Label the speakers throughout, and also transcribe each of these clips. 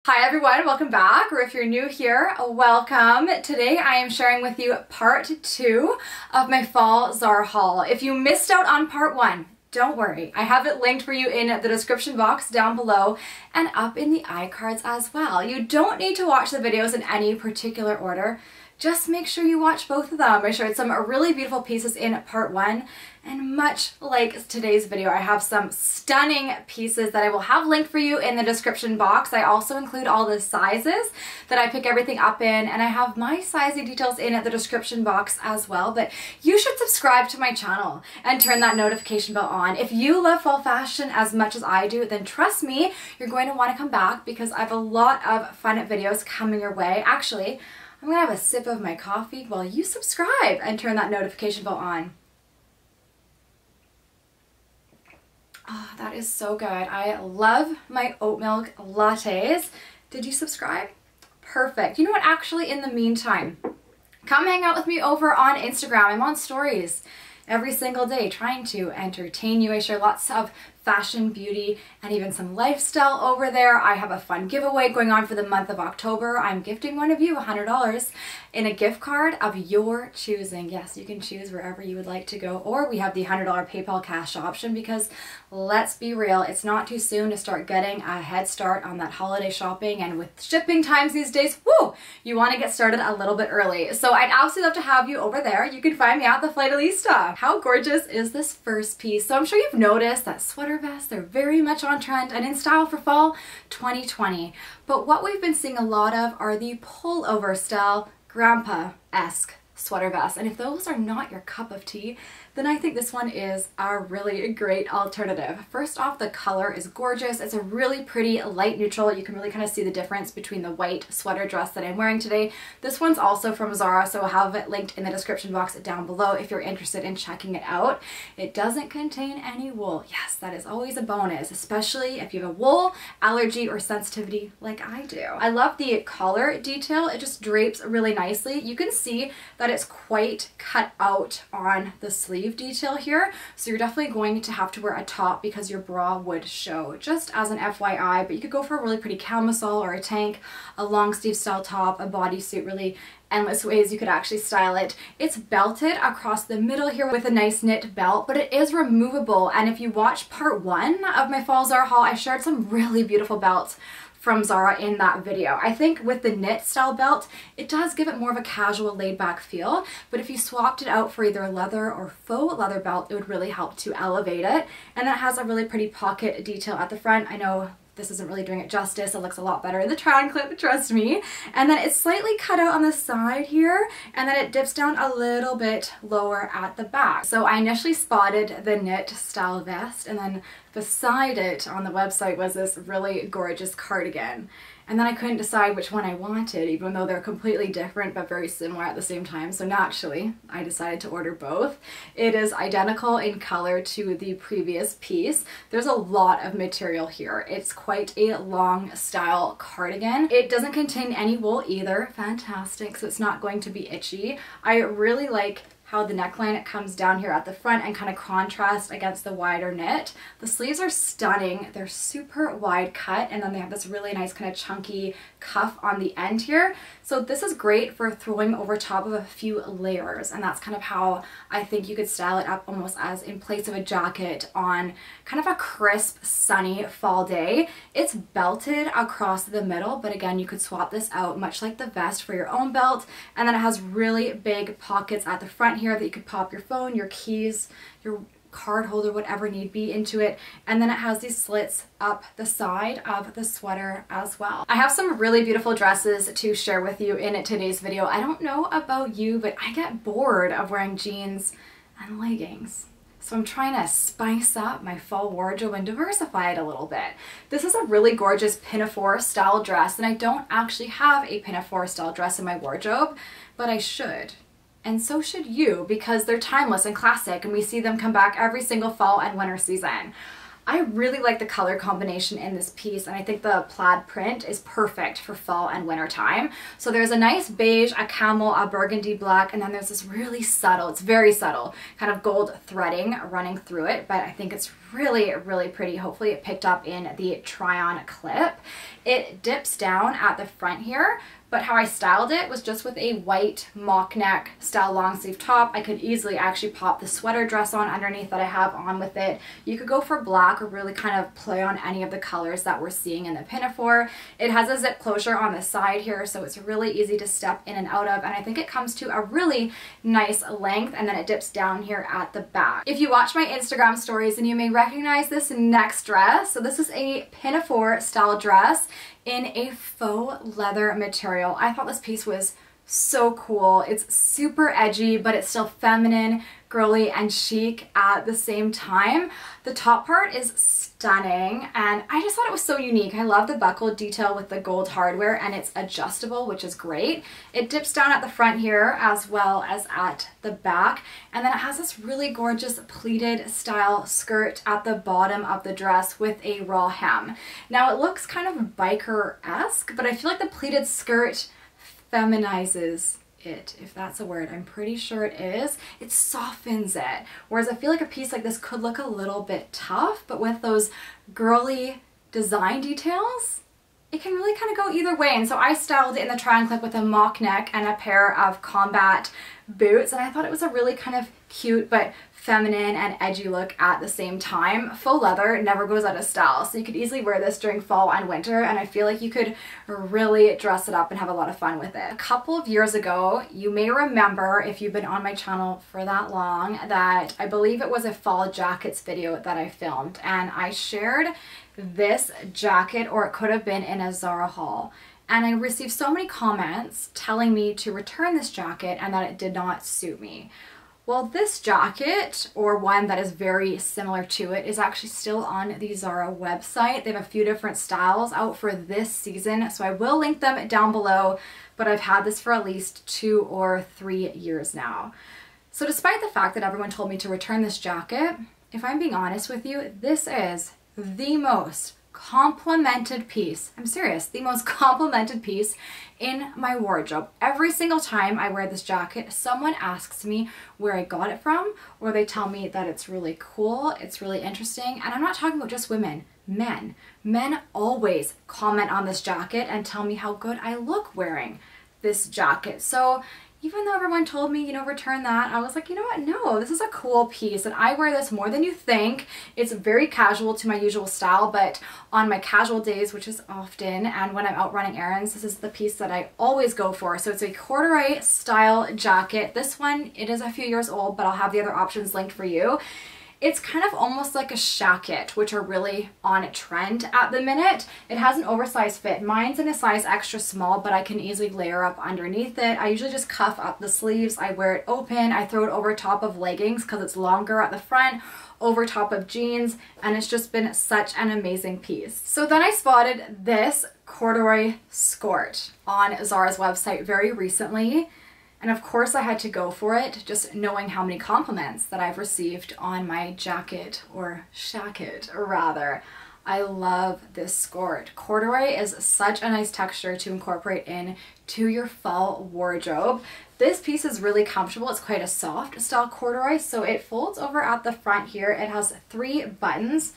Speaker 1: Hi everyone, welcome back, or if you're new here, welcome. Today I am sharing with you part 2 of my fall ZARA haul. If you missed out on part 1, don't worry, I have it linked for you in the description box down below and up in the iCards as well. You don't need to watch the videos in any particular order. Just make sure you watch both of them. I shared some really beautiful pieces in part 1, and much like today's video, I have some stunning pieces that I will have linked for you in the description box. I also include all the sizes that I pick everything up in, and I have my sizing details in the description box as well. But you should subscribe to my channel and turn that notification bell on. If you love fall fashion as much as I do, then trust me, you're going to want to come back because I have a lot of fun videos coming your way. Actually, I'm gonna have a sip of my coffee while you subscribe and turn that notification bell on. Oh, that is so good. I love my oat milk lattes. Did you subscribe? Perfect. You know what, actually, in the meantime, come hang out with me over on Instagram. I'm on stories every single day trying to entertain you. I share lots of fashion, beauty, and even some lifestyle over there. I have a fun giveaway going on for the month of October. I'm gifting one of you $100 in a gift card of your choosing. Yes, you can choose wherever you would like to go, or we have the $100 PayPal cash option because let's be real, it's not too soon to start getting a head start on that holiday shopping, and with shipping times these days, woo, you want to get started a little bit early. So I'd absolutely love to have you over there. You can find me at the Flightalista. How gorgeous is this first piece? So I'm sure you've noticed that sweater vests, they're very much on trend and in style for fall 2020. But what we've been seeing a lot of are the pullover style, grandpa-esque sweater vests. And if those are not your cup of tea, then I think this one is a really great alternative. First off, the color is gorgeous. It's a really pretty light neutral. You can really kind of see the difference between the white sweater dress that I'm wearing today. This one's also from ZARA, so I'll have it linked in the description box down below if you're interested in checking it out. It doesn't contain any wool. Yes, that is always a bonus, especially if you have a wool allergy or sensitivity like I do. I love the collar detail. It just drapes really nicely. You can see that it's quite cut out on the sleeve detail here, so you're definitely going to have to wear a top because your bra would show, just as an FYI. But you could go for a really pretty camisole or a tank, a long sleeve style top, a bodysuit, really endless ways you could actually style it. It's belted across the middle here with a nice knit belt, but it is removable. And if you watch part 1 of my fall ZARA haul, I shared some really beautiful belts from ZARA in that video. I think with the knit style belt, it does give it more of a casual laid back feel, but if you swapped it out for either a leather or faux leather belt, it would really help to elevate it. And it has a really pretty pocket detail at the front. I know this isn't really doing it justice. It looks a lot better in the try-on clip, trust me. And then it's slightly cut out on the side here, and then it dips down a little bit lower at the back. So I initially spotted the knit style vest, and then beside it on the website was this really gorgeous cardigan. And then I couldn't decide which one I wanted, even though they're completely different but very similar at the same time. So naturally, I decided to order both. It is identical in color to the previous piece. There's a lot of material here. It's quite a long style cardigan. It doesn't contain any wool either. Fantastic, so it's not going to be itchy. I really like how the neckline comes down here at the front and kind of contrast against the wider knit. The sleeves are stunning. They're super wide cut, and then they have this really nice kind of chunky cuff on the end here. So this is great for throwing over top of a few layers, and that's kind of how I think you could style it up, almost as in place of a jacket on kind of a crisp, sunny fall day. It's belted across the middle, but again, you could swap this out much like the vest for your own belt. And then it has really big pockets at the front here that you could pop your phone, your keys, your card holder, whatever need be into it. And then it has these slits up the side of the sweater as well. I have some really beautiful dresses to share with you in today's video. I don't know about you, but I get bored of wearing jeans and leggings. So I'm trying to spice up my fall wardrobe and diversify it a little bit. This is a really gorgeous Pinafore style dress, and I don't actually have a Pinafore style dress in my wardrobe, but I should. And so should you, because they're timeless and classic, and we see them come back every single fall and winter season. I really like the color combination in this piece, and I think the plaid print is perfect for fall and winter time. So there's a nice beige, a camel, a burgundy black, and then there's this really subtle, it's very subtle, kind of gold threading running through it, but I think it's really, really pretty. Hopefully it picked up in the try-on clip. It dips down at the front here, but how I styled it was just with a white mock neck style long sleeve top. I could easily actually pop the sweater dress on underneath that I have on with it. You could go for black or really kind of play on any of the colors that we're seeing in the Pinafore. It has a zip closure on the side here, so it's really easy to step in and out of, and I think it comes to a really nice length, and then it dips down here at the back. If you watch my Instagram stories, then you may recognize this next dress. So this is a Pinafore style dress in a faux leather material. I thought this piece was so cool. It's super edgy, but it's still feminine, girly, and chic at the same time. The top part is stunning, and I just thought it was so unique. I love the buckle detail with the gold hardware, and it's adjustable, which is great. It dips down at the front here as well as at the back, and then it has this really gorgeous pleated style skirt at the bottom of the dress with a raw hem. Now it looks kind of biker-esque, but I feel like the pleated skirt feminizes it, if that's a word. I'm pretty sure it is. It softens it. Whereas I feel like a piece like this could look a little bit tough, but with those girly design details, it can really kind of go either way. And so I styled it in the try-on clip with a mock neck and a pair of combat boots, and I thought it was a really kind of cute but feminine and edgy look at the same time. Faux leather never goes out of style, so you could easily wear this during fall and winter, and I feel like you could really dress it up and have a lot of fun with it. A couple of years ago, you may remember, if you've been on my channel for that long, that I believe it was a fall jackets video that I filmed, and I shared this jacket, or it could have been in a ZARA haul. And I received so many comments telling me to return this jacket and that it did not suit me. Well, this jacket, or one that is very similar to it, is actually still on the ZARA website. They have a few different styles out for this season, so I will link them down below, but I've had this for at least 2 or 3 years now. So despite the fact that everyone told me to return this jacket, if I'm being honest with you, this is the most complimented piece. I'm serious, the most complimented piece in my wardrobe. Every single time I wear this jacket, someone asks me where I got it from, or they tell me that it's really cool, it's really interesting. And I'm not talking about just women, men. Men always comment on this jacket and tell me how good I look wearing this jacket. So even though everyone told me, you know, return that, I was like, you know what, no, this is a cool piece, and I wear this more than you think. It's very casual to my usual style, but on my casual days, which is often, and when I'm out running errands, this is the piece that I always go for. So it's a corduroy style jacket. This one, it is a few years old, but I'll have the other options linked for you. It's kind of almost like a shacket, which are really on trend at the minute. It has an oversized fit. Mine's in a size extra small, but I can easily layer up underneath it. I usually just cuff up the sleeves. I wear it open. I throw it over top of leggings because it's longer at the front, over top of jeans, and it's just been such an amazing piece. So then I spotted this corduroy skirt on ZARA's website very recently. And of course I had to go for it, just knowing how many compliments that I've received on my jacket, or shacket rather. I love this skirt. Corduroy is such a nice texture to incorporate into your fall wardrobe. This piece is really comfortable. It's quite a soft style corduroy, so it folds over at the front here. It has 3 buttons.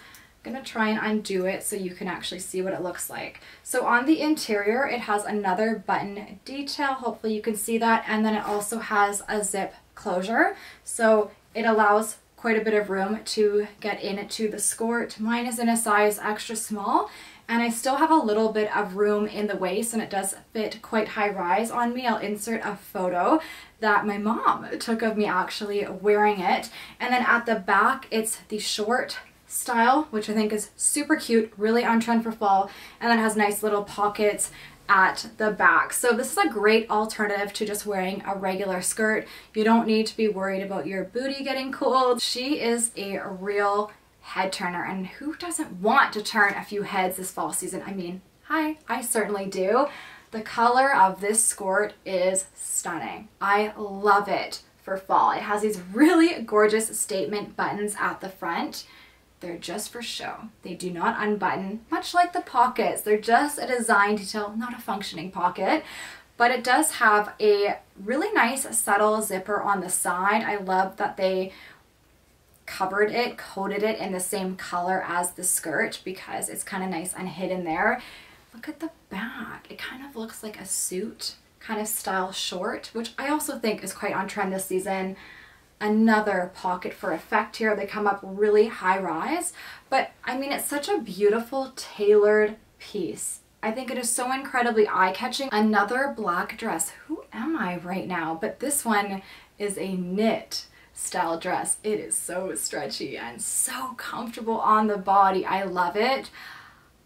Speaker 1: I'm gonna try and undo it so you can actually see what it looks like. So on the interior, it has another button detail. Hopefully you can see that. And then it also has a zip closure. So it allows quite a bit of room to get into the skirt. Mine is in a size extra small, and I still have a little bit of room in the waist, and it does fit quite high rise on me. I'll insert a photo that my mom took of me actually wearing it. And then at the back, it's the short style, which I think is super cute, really on trend for fall, and then has nice little pockets at the back. So this is a great alternative to just wearing a regular skirt. You don't need to be worried about your booty getting cold. She is a real head turner, and who doesn't want to turn a few heads this fall season? I mean, hi, I certainly do. The color of this skirt is stunning. I love it for fall. It has these really gorgeous statement buttons at the front. They're just for show. They do not unbutton, much like the pockets. They're just a design detail, not a functioning pocket. But it does have a really nice subtle zipper on the side. I love that they coated it in the same color as the skirt because it's kind of nice and hidden there. Look at the back. It kind of looks like a suit kind of style short, which I also think is quite on trend this season. Another pocket for effect here. They come up really high rise, but I mean, it's such a beautiful tailored piece. I think it is so incredibly eye-catching. Another black dress. Who am I right now? But this one is a knit style dress. It is so stretchy and so comfortable on the body. I love it.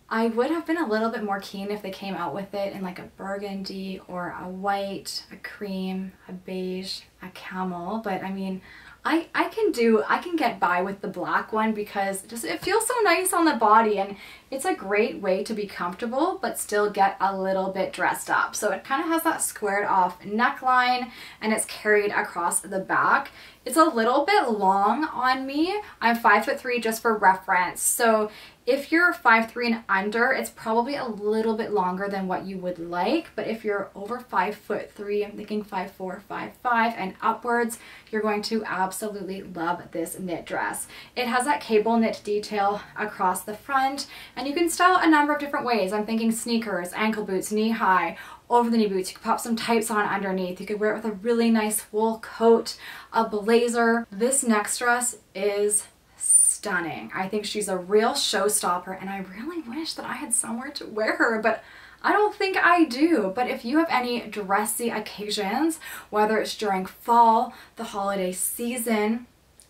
Speaker 1: I would have been a little bit more keen if they came out with it in like a burgundy or a white, a cream, a beige, a camel, but I mean, I can get by with the black one because it feels so nice on the body, and it's a great way to be comfortable but still get a little bit dressed up. So it kind of has that squared off neckline and it's carried across the back. It's a little bit long on me. I'm 5'3" just for reference. So if you're 5'3" and under, it's probably a little bit longer than what you would like. But if you're over 5'3", I'm thinking 5'4", 5'5", and upwards, you're going to absolutely love this knit dress. It has that cable knit detail across the front, and you can style a number of different ways. I'm thinking sneakers, ankle boots, knee high, over the knee boots. You could pop some tights on underneath. You could wear it with a really nice wool coat, a blazer. This next dress is stunning. I think she's a real showstopper, and I really wish that I had somewhere to wear her, but I don't think I do. But if you have any dressy occasions, whether it's during fall, the holiday season,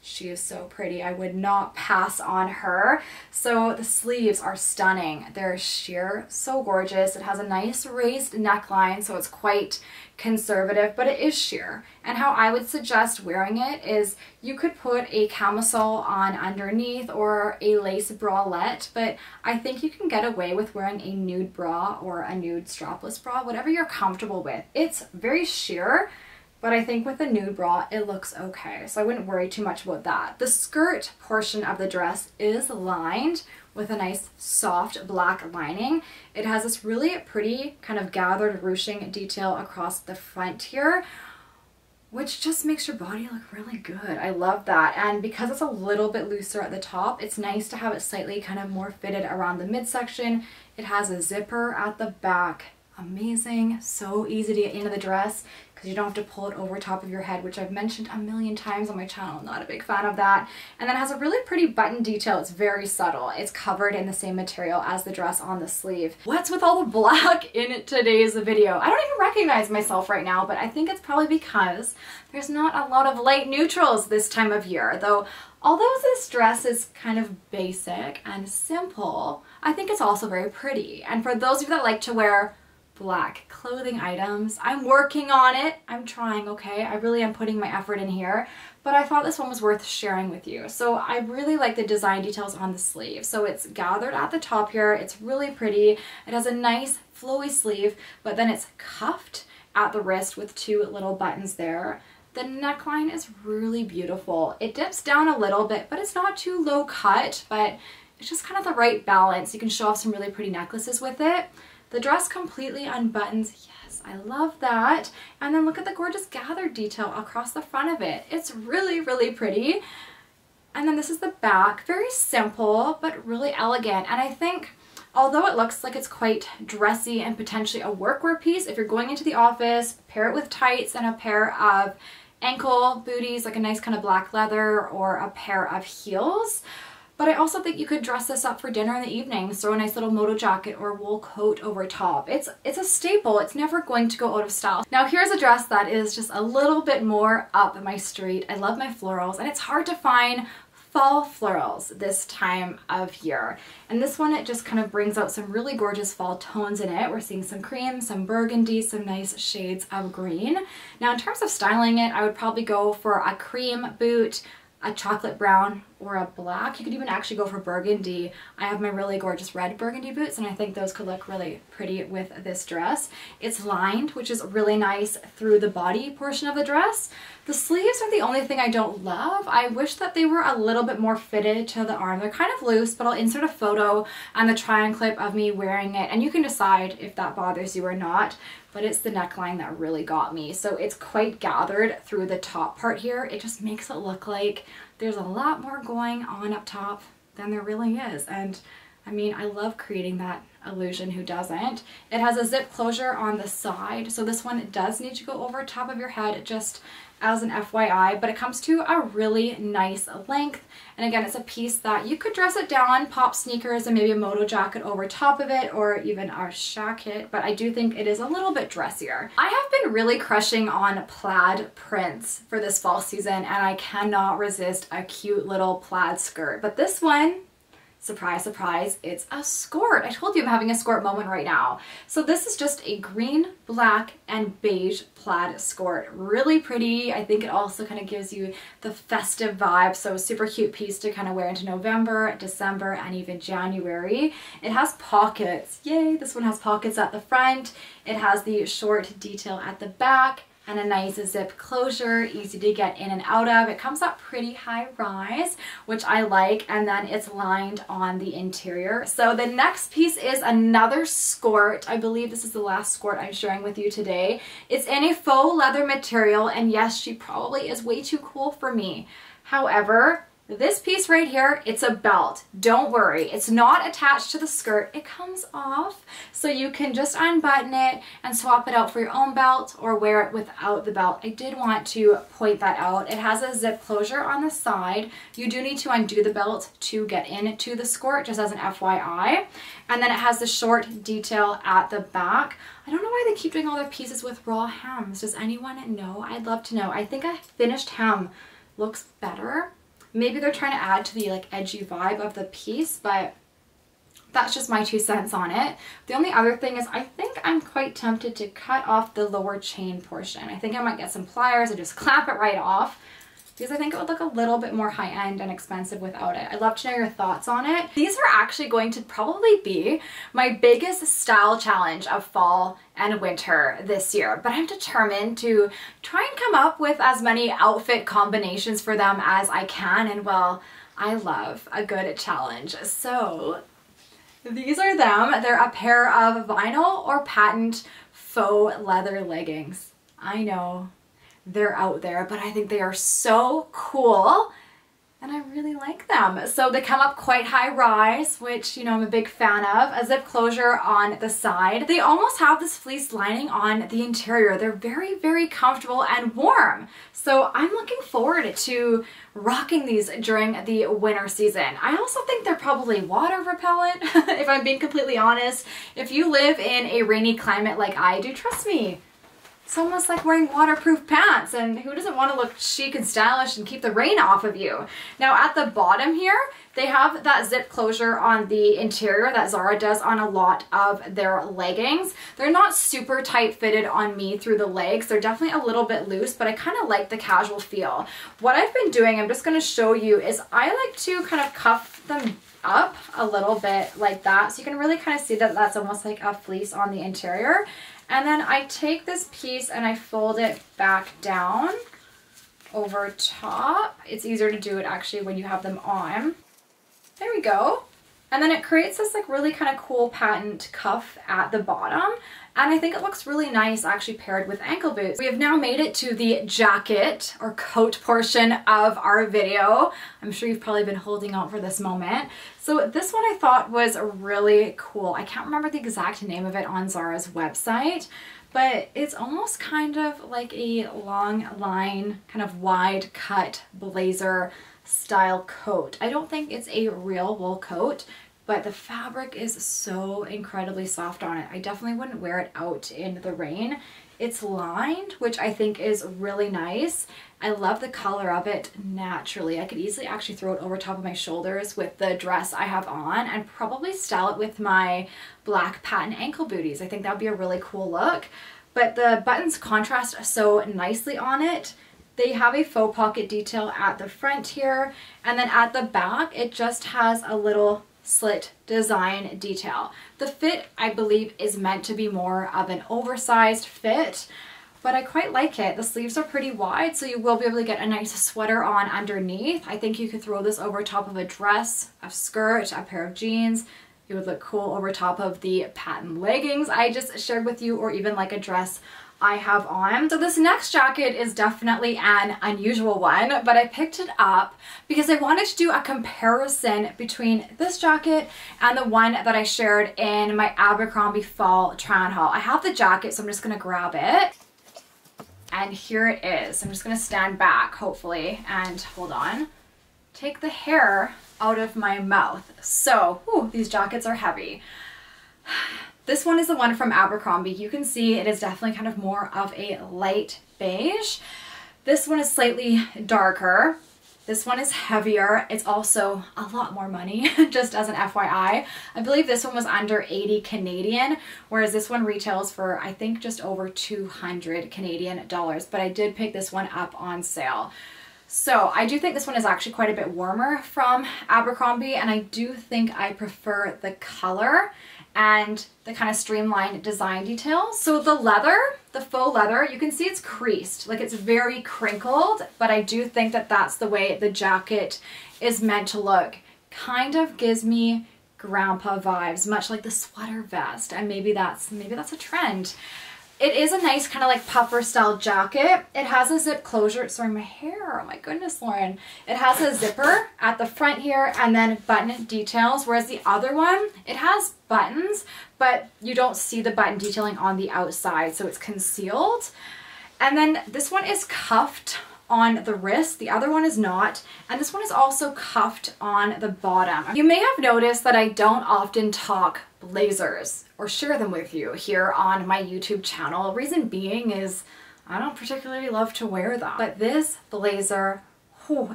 Speaker 1: she is so pretty. I would not pass on her. So the sleeves are stunning. They're sheer, so gorgeous. It has a nice raised neckline, so it's quite conservative, but it is sheer. And how I would suggest wearing it is you could put a camisole on underneath or a lace bralette, but I think you can get away with wearing a nude bra or a nude strapless bra, whatever you're comfortable with. It's very sheer, but I think with a nude bra, it looks okay. So I wouldn't worry too much about that. The skirt portion of the dress is lined with a nice soft black lining. It has this really pretty kind of gathered ruching detail across the front here, which just makes your body look really good. I love that. And because it's a little bit looser at the top, it's nice to have it slightly kind of more fitted around the midsection. It has a zipper at the back. Amazing. So easy to get into the dress because you don't have to pull it over top of your head, which I've mentioned a million times on my channel. I'm not a big fan of that. And then it has a really pretty button detail. It's very subtle. It's covered in the same material as the dress on the sleeve. What's with all the black in today's video? I don't even recognize myself right now, but I think it's probably because there's not a lot of light neutrals this time of year. Though, although this dress is kind of basic and simple, I think it's also very pretty. And for those of you that like to wear black clothing items, I'm working on it. I'm trying, okay? I really am putting my effort in here, but I thought this one was worth sharing with you. So I really like the design details on the sleeve. So it's gathered at the top here. It's really pretty. It has a nice flowy sleeve, but then it's cuffed at the wrist with two little buttons there. The neckline is really beautiful. It dips down a little bit, but it's not too low cut, but it's just kind of the right balance. You can show off some really pretty necklaces with it. The dress completely unbuttons. Yes, I love that. And then look at the gorgeous gathered detail across the front of it. It's really, really pretty. And then this is the back. Very simple, but really elegant. And I think, although it looks like it's quite dressy and potentially a workwear piece, if you're going into the office, pair it with tights and a pair of ankle booties, like a nice kind of black leather, or a pair of heels. But I also think you could dress this up for dinner in the evening, throw a nice little moto jacket or wool coat over top. It's a staple. It's never going to go out of style. Now here's a dress that is just a little bit more up my street. I love my florals, and it's hard to find fall florals this time of year. And this one, it just kind of brings out some really gorgeous fall tones in it. We're seeing some cream, some burgundy, some nice shades of green. Now in terms of styling it, I would probably go for a cream boot, a chocolate brown or a black. You could even actually go for burgundy. I have my really gorgeous red burgundy boots, and I think those could look really pretty with this dress. It's lined, which is really nice through the body portion of the dress. The sleeves are the only thing I don't love. I wish that they were a little bit more fitted to the arm. They're kind of loose, but I'll insert a photo and the try-on clip of me wearing it, and you can decide if that bothers you or not. But it's the neckline that really got me. So it's quite gathered through the top part here. It just makes it look like there's a lot more going on up top than there really is. And I mean, I love creating that illusion, who doesn't? It has a zip closure on the side. So this one does need to go over top of your head, just as an FYI, but it comes to a really nice length. And again, it's a piece that you could dress it down, pop sneakers and maybe a moto jacket over top of it, or even a jacket, but I do think it is a little bit dressier. I have been really crushing on plaid prints for this fall season, and I cannot resist a cute little plaid skirt. But this one, surprise, surprise, it's a skirt. I told you I'm having a skirt moment right now. So this is just a green, black, and beige plaid skirt. Really pretty. I think it also kind of gives you the festive vibe. So super cute piece to kind of wear into November, December, and even January. It has pockets. Yay, this one has pockets at the front. It has the short detail at the back, and a nice zip closure, easy to get in and out of. It comes up pretty high rise, which I like, and then it's lined on the interior. So the next piece is another skirt. I believe this is the last skirt I'm sharing with you today. It's in a faux leather material, and yes, she probably is way too cool for me. However, this piece right here, it's a belt. Don't worry, it's not attached to the skirt. It comes off, so you can just unbutton it and swap it out for your own belt or wear it without the belt. I did want to point that out. It has a zip closure on the side. You do need to undo the belt to get into the skirt, just as an FYI. And then it has the short detail at the back. I don't know why they keep doing all their pieces with raw hems. Does anyone know? I'd love to know. I think a finished hem looks better. Maybe they're trying to add to the like edgy vibe of the piece, but that's just my 2 cents on it. The only other thing is I think I'm quite tempted to cut off the lower chain portion. I think I might get some pliers and just clamp it right off, because I think it would look a little bit more high-end and expensive without it. I'd love to know your thoughts on it. These are actually going to probably be my biggest style challenge of fall and winter this year, but I'm determined to try and come up with as many outfit combinations for them as I can, and well, I love a good challenge. So these are them. They're a pair of vinyl or patent faux leather leggings. I know they're out there, but I think they are so cool and I really like them. So they come up quite high rise, which, you know, I'm a big fan of. A zip closure on the side. They almost have this fleece lining on the interior. They're very, very comfortable and warm. So I'm looking forward to rocking these during the winter season. I also think they're probably water repellent, if I'm being completely honest. If you live in a rainy climate like I do, trust me, it's almost like wearing waterproof pants, and who doesn't want to look chic and stylish and keep the rain off of you? Now at the bottom here, they have that zip closure on the interior that Zara does on a lot of their leggings. They're not super tight fitted on me through the legs. They're definitely a little bit loose, but I kind of like the casual feel. What I've been doing, I'm just going to show you, is I like to kind of cuff them up a little bit like that. So you can really kind of see that that's almost like a fleece on the interior. And then I take this piece and I fold it back down over top. It's easier to do it actually when you have them on. There we go. And then it creates this like really kind of cool patent cuff at the bottom. And I think it looks really nice actually paired with ankle boots. We have now made it to the jacket or coat portion of our video. I'm sure you've probably been holding out for this moment. So this one I thought was really cool. I can't remember the exact name of it on Zara's website, but it's almost kind of like a long line, kind of wide cut blazer style coat. I don't think it's a real wool coat, but the fabric is so incredibly soft on it. I definitely wouldn't wear it out in the rain. It's lined, which I think is really nice. I love the color of it naturally. I could easily actually throw it over top of my shoulders with the dress I have on and probably style it with my black patent ankle booties. I think that would be a really cool look. But the buttons contrast so nicely on it. They have a faux pocket detail at the front here, and then at the back it just has a little slit design detail. The fit, I believe, is meant to be more of an oversized fit, but I quite like it. The sleeves are pretty wide, so you will be able to get a nice sweater on underneath. I think you could throw this over top of a dress, a skirt, a pair of jeans. It would look cool over top of the patent leggings I just shared with you, or even like a dress I have on. So this next jacket is definitely an unusual one, but I picked it up because I wanted to do a comparison between this jacket and the one that I shared in my Abercrombie fall try on haul. I have the jacket, so I'm just gonna grab it. And here it is. I'm just gonna stand back, hopefully, and hold on. Take the hair out of my mouth. So, whew, these jackets are heavy. This one is the one from Abercrombie. You can see it is definitely kind of more of a light beige. This one is slightly darker. This one is heavier. It's also a lot more money, just as an FYI. I believe this one was under 80 Canadian, whereas this one retails for, I think, just over 200 Canadian dollars. But I did pick this one up on sale. So I do think this one is actually quite a bit warmer from Abercrombie, and I do think I prefer the color and the kind of streamlined design details. So the leather, the faux leather, you can see it's creased, like it's very crinkled, but I do think that that's the way the jacket is meant to look. Kind of gives me grandpa vibes, much like the sweater vest, and maybe that's a trend. It is a nice kind of like puffer style jacket. It has a zip closure. Sorry, my hair. Oh my goodness, Lauren. It has a zipper at the front here and then button details, whereas the other one, it has buttons, but you don't see the button detailing on the outside, so it's concealed. And then this one is cuffed on the wrist, the other one is not, and this one is also cuffed on the bottom. You may have noticed that I don't often talk blazers or share them with you here on my YouTube channel. Reason being is I don't particularly love to wear them. But this blazer,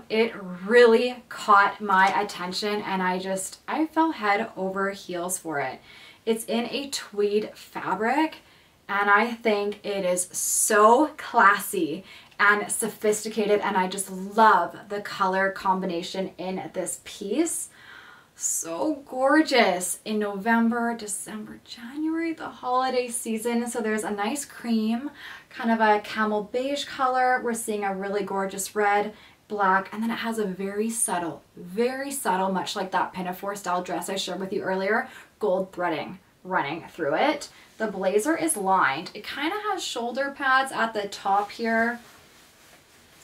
Speaker 1: it really caught my attention, and I fell head over heels for it. It's in a tweed fabric, and I think it is so classy and sophisticated, and I just love the color combination in this piece. So gorgeous in November, December, January, the holiday season. So there's a nice cream, kind of a camel beige color. We're seeing a really gorgeous red, black, and then it has a very subtle, much like that Pinafore style dress I shared with you earlier, gold threading running through it. The blazer is lined. It kind of has shoulder pads at the top here.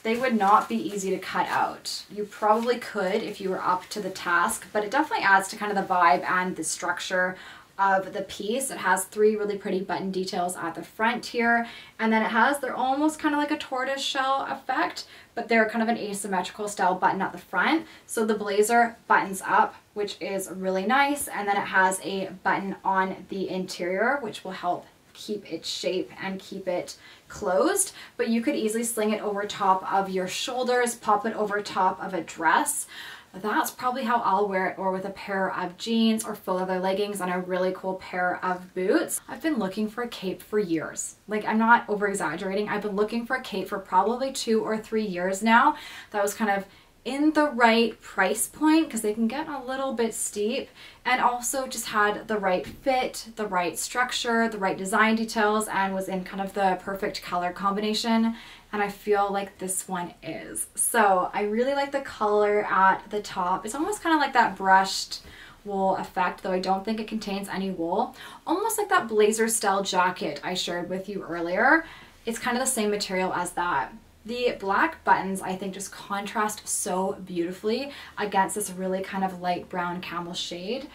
Speaker 1: They would not be easy to cut out. You probably could if you were up to the task, but it definitely adds to kind of the vibe and the structure of the piece. It has three really pretty button details at the front here, and then they're almost kind of like a tortoise shell effect, but they're kind of an asymmetrical style button at the front. So the blazer buttons up, which is really nice, and then it has a button on the interior, which will help keep its shape and keep it closed, but you could easily sling it over top of your shoulders, pop it over top of a dress. That's probably how I'll wear it, or with a pair of jeans or faux leather leggings and a really cool pair of boots. I've been looking for a cape for years. Like, I'm not over exaggerating. I've been looking for a cape for probably 2 or 3 years now. That was kind of in the right price point, because they can get a little bit steep, and also just had the right fit, the right structure, the right design details, and was in kind of the perfect color combination, and I feel like this one is. So I really like the color at the top. It's almost kind of like that brushed wool effect, though I don't think it contains any wool. Almost like that blazer style jacket I shared with you earlier. It's kind of the same material as that. The black buttons, I think, just contrast so beautifully against this really kind of light brown camel shade.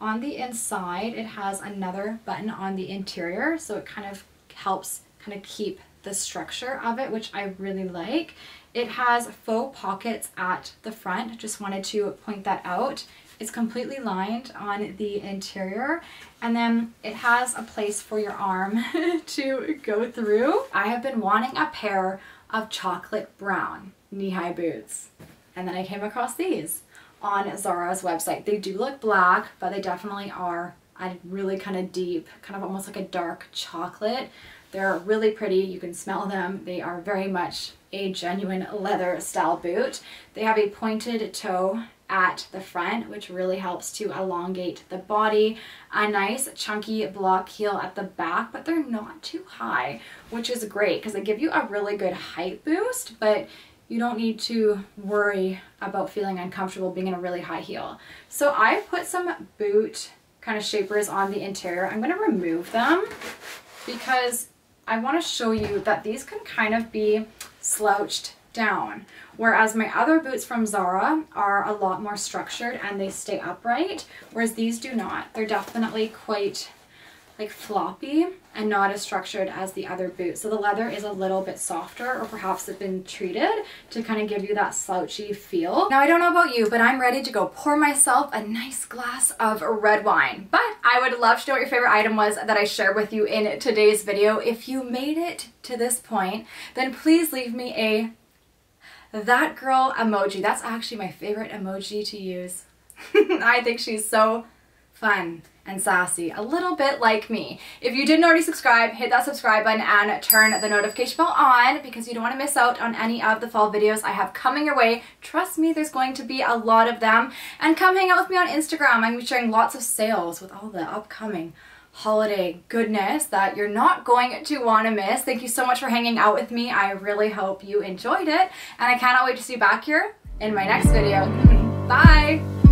Speaker 1: On the inside, it has another button on the interior, so it kind of helps kind of keep the structure of it, which I really like. It has faux pockets at the front. Just wanted to point that out. It's completely lined on the interior, and then it has a place for your arm to go through. I have been wanting a pair of chocolate brown knee-high boots, and then I came across these on ZARA's website. They do look black, but they definitely are a really kind of deep, kind of almost like a dark chocolate. They're really pretty. You can smell them. They are very much a genuine leather style boot. They have a pointed toe at the front, which really helps to elongate the body. A nice chunky block heel at the back, but they're not too high, which is great because they give you a really good height boost, but you don't need to worry about feeling uncomfortable being in a really high heel. So I put some boot kind of shapers on the interior. I'm going to remove them because I want to show you that these can kind of be slouched down, whereas my other boots from ZARA are a lot more structured and they stay upright, whereas these do not. They're definitely quite like floppy and not as structured as the other boots. So the leather is a little bit softer, or perhaps it's been treated to kind of give you that slouchy feel. Now I don't know about you, but I'm ready to go pour myself a nice glass of red wine. But I would love to know what your favorite item was that I shared with you in today's video. If you made it to this point, then please leave me a that girl emoji. That's actually my favorite emoji to use. I think she's so fun and sassy, a little bit like me. If you didn't already subscribe, hit that subscribe button and turn the notification bell on because you don't want to miss out on any of the fall videos I have coming your way. Trust me, there's going to be a lot of them. And come hang out with me on Instagram. I'm going to be sharing lots of sales with all the upcoming holiday goodness that you're not going to want to miss. Thank you so much for hanging out with me. I really hope you enjoyed it, and I cannot wait to see you back here in my next video. Bye!